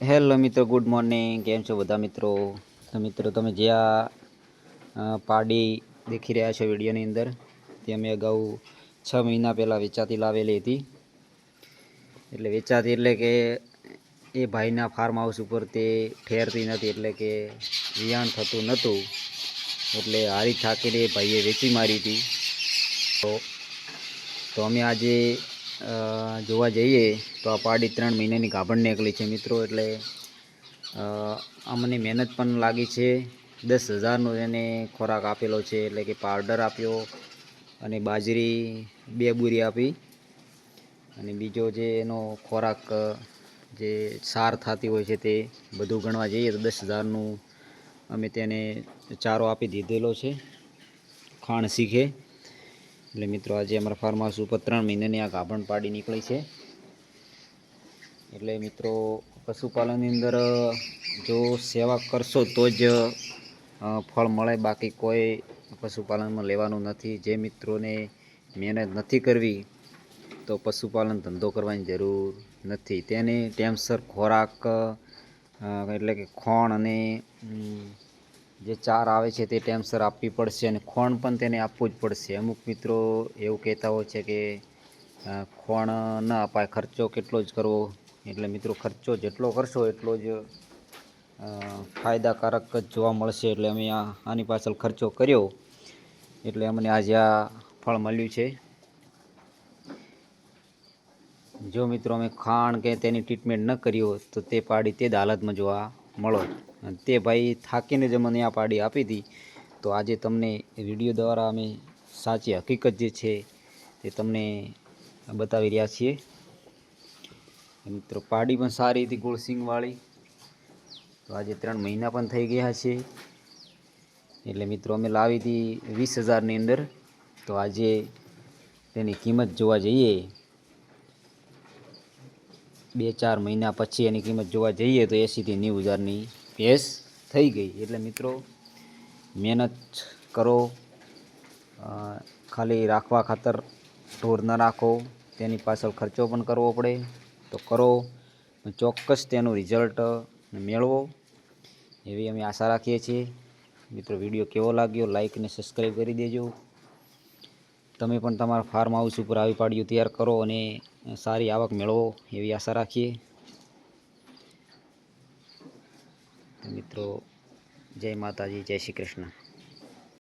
Hello મિત્રો, good morning. કેમ છો બધા મિત્રો? તો મિત્રો, તમે જે પાડી દેખી રહ્યા છો વિડીયોની અંદર, તે અમે અગાઉ 6 મહિના પહેલાં વેચાતી લાવેલી હતી. એટલે વેચાતી એટલે કે એ ભાઈના ફાર્મ હાઉસ ઉપર તે ઠેરતી નથી, એટલે કે વિયાણ થતું નહોતું. એટલે હારી થાકીને એ ભાઈએ વેચી મારી હતી. તો અમે આજે જોવા જઈએ તો આ પાડી 3 મહિનાની ગાભણ નીકળી છે મિત્રો. એટલે અમને મહેનત પણ લાગી છે. 10,000નો એને ખોરાક આપેલો છે, એટલે કે પાવડર આપ્યો અને બાજરી 2 બોરી આપી, અને બીજો જે એનો ખોરાક જે સાર થતી હોય છે તે બધું ગણવા જઈએ તો 10,000નું અમે તેને ચારો આપી દીધેલો છે, ખાણ શીખે. એટલે મિત્રો, આજે અમારા ફાર્મ હાઉસ ઉપર 3 મહિનાની આ ગાભણ પાડી નીકળી છે. એટલે મિત્રો, પશુપાલનની અંદર જો સેવા કરશો તો જ ફળ મળે, બાકી કોઈ પશુપાલનમાં લેવાનું નથી. જે મિત્રોને મહેનત નથી કરવી તો પશુપાલન ધંધો કરવાની જરૂર નથી. તેને ટાઈમસર ખોરાક એટલે કે ખોણ અને જે ચાર આવે છે તે ટાઈમસર આપવી પડશે, અને ખોણ પણ તેને આપવું જ પડશે. અમુક મિત્રો એવું કહેતા હોય છે કે ખોણ ન અપાય, ખર્ચો કેટલો જ કરવો. એટલે મિત્રો, ખર્ચો જેટલો કરશો એટલો જ ફાયદાકારક જ જોવા મળશે. એટલે અમે આની પાછળ ખર્ચો કર્યો, એટલે અમને આજે આ ફળ મળ્યું છે. જો મિત્રો, અમે ખાણ કે તેની ટ્રીટમેન્ટ ન કરી હોત તો તે પાડી તે જ હાલતમાં જોવા મળો. તે ભાઈ થાકીને જ અમને આ પાડી આપી હતી. તો આજે તમને વિડીયો દ્વારા અમે સાચી હકીકત જે છે તે તમને બતાવી રહ્યા છીએ. મિત્રો, પાડી પણ સારી હતી, ગોળસિંગવાળી. તો આજે 3 મહિના પણ થઈ ગયા છે. એટલે મિત્રો, અમે લાવી હતી 20,000ની અંદર. તો આજે તેની કિંમત જોવા જઈએ, 2-4 મહિના પછી એની કિંમત જોવા જઈએ તો 80,000 થી 90,000ની ભેંસ થઈ ગઈ. એટલે મિત્રો, મહેનત કરો, ખાલી રાખવા ખાતર ઢોર ન રાખો, તેની પાછળ ખર્ચો પણ કરવો પડે તો કરો, ચોક્કસ તેનું રિઝલ્ટ મેળવો એવી અમે આશા રાખીએ છીએ. મિત્રો, વિડીયો કેવો લાગ્યો લાઈક અને સબસ્ક્રાઈબ કરી દેજો. તમે પણ તમારા ફાર્મ હાઉસ ઉપર આવી પાડીઓ તૈયાર કરો અને સારી આવક મેળવો એવી આશા રાખીએ. મિત્રો, જય માતાજી, જય શ્રી કૃષ્ણ.